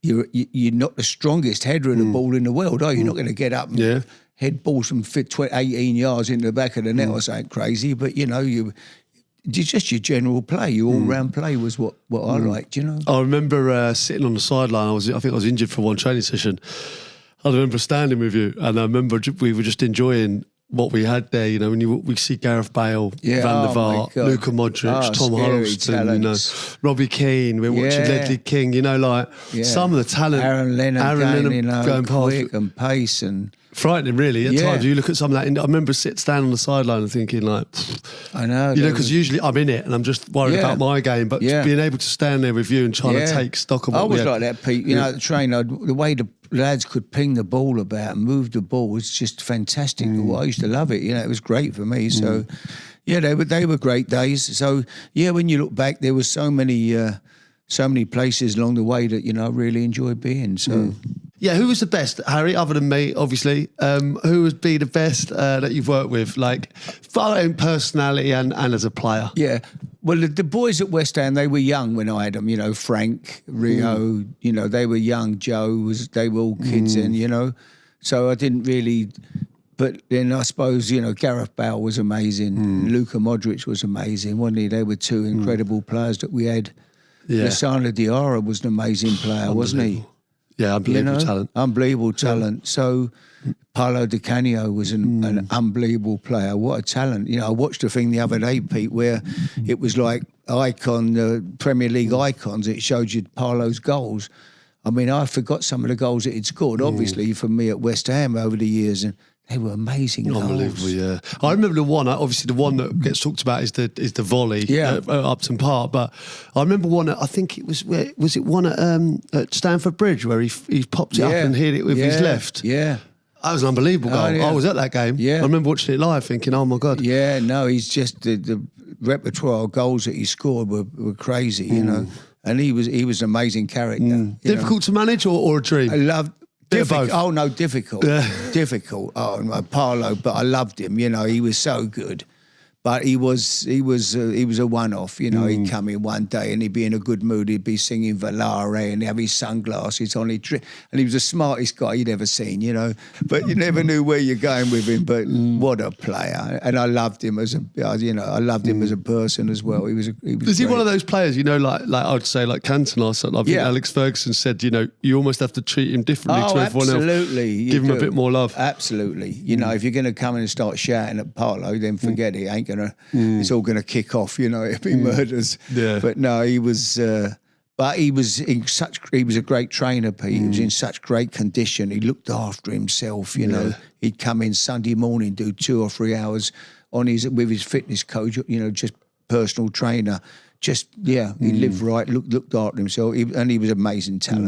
you're not the strongest header of the ball in the world, are you? You're not going to get up and head balls from 18 yards into the back of the net or something crazy, but it's just your general play, your all-round play was what I liked, I remember sitting on the sideline. I think I was injured for one training session. I remember standing with you, and I remember we were just enjoying what we had there. When we see Gareth Bale, Van der Vaart, Luka Modric, Tom Hiddleston, Robbie Keane. We're watching Ledley King. Some of the talent. Aaron Lennon going quick and pace and. Frightening, really. At times, you look at some of that. I remember standing on the sideline and thinking, like, I know, because usually I'm in it and I'm just worried about my game. But being able to stand there with you and trying to take stock of what I was like that, Pete. At the train, the way the lads could ping the ball about and move the ball was just fantastic. I used to love it. It was great for me. So, they were great days. So, when you look back, there was so many places along the way that I really enjoyed being. So. Yeah, who was the best, Harry, other than me, obviously? Who would be the best that you've worked with, like, in personality and as a player? Yeah, well, the boys at West Ham, they were young when I had them, Frank, Rio, they were young, Joe, they were all kids then, so I didn't really... But then I suppose, Gareth Bale was amazing, Luka Modric was amazing, wasn't he? They were two incredible players that we had. Lasana Diarra was an amazing player, wasn't he? Yeah, unbelievable talent. Unbelievable talent. So Paolo Di Canio was an unbelievable player. What a talent. I watched a thing the other day, Pete, where it was like Premier League icons. It showed you Paolo's goals. I mean, I forgot some of the goals that he'd scored, obviously, for me at West Ham over the years. And they were amazing goals. Unbelievable, yeah. I remember the one, obviously the one that gets talked about is the volley at Upton Park. But I remember one, I think it was it one at Stamford Bridge where he popped it up and hit it with his left? Yeah. That was an unbelievable goal. I was at that game. Yeah. I remember watching it live thinking, oh my God. Yeah, no, he's just, the repertoire of goals that he scored were crazy, And he was an amazing character. Difficult to manage or a dream? I loved... Difficult. Oh no, difficult. Difficult. Oh, no, Paolo, but I loved him. He was so good. But he was a one-off. He'd come in one day and he'd be in a good mood. He'd be singing Volare and have his sunglasses on. And he was the smartest guy you'd ever seen. But you never knew where you're going with him. But what a player! And I loved him as I loved him as a person as well. He was. Is he one of those players? Like I'd say, like Cantona. I think Alex Ferguson said, you almost have to treat him differently to everyone else. Absolutely. Give him a bit more love. Absolutely. If you're going to come in and start shouting at Paolo, then forget it. Ain't it's all going to kick off, it'll be murders. Yeah. But no, he was, but he was a great trainer, Pete. He was in such great condition. He looked after himself, He'd come in Sunday morning, do 2 or 3 hours with his fitness coach, just personal trainer. Just, he lived right, looked after himself, and he was amazing talent.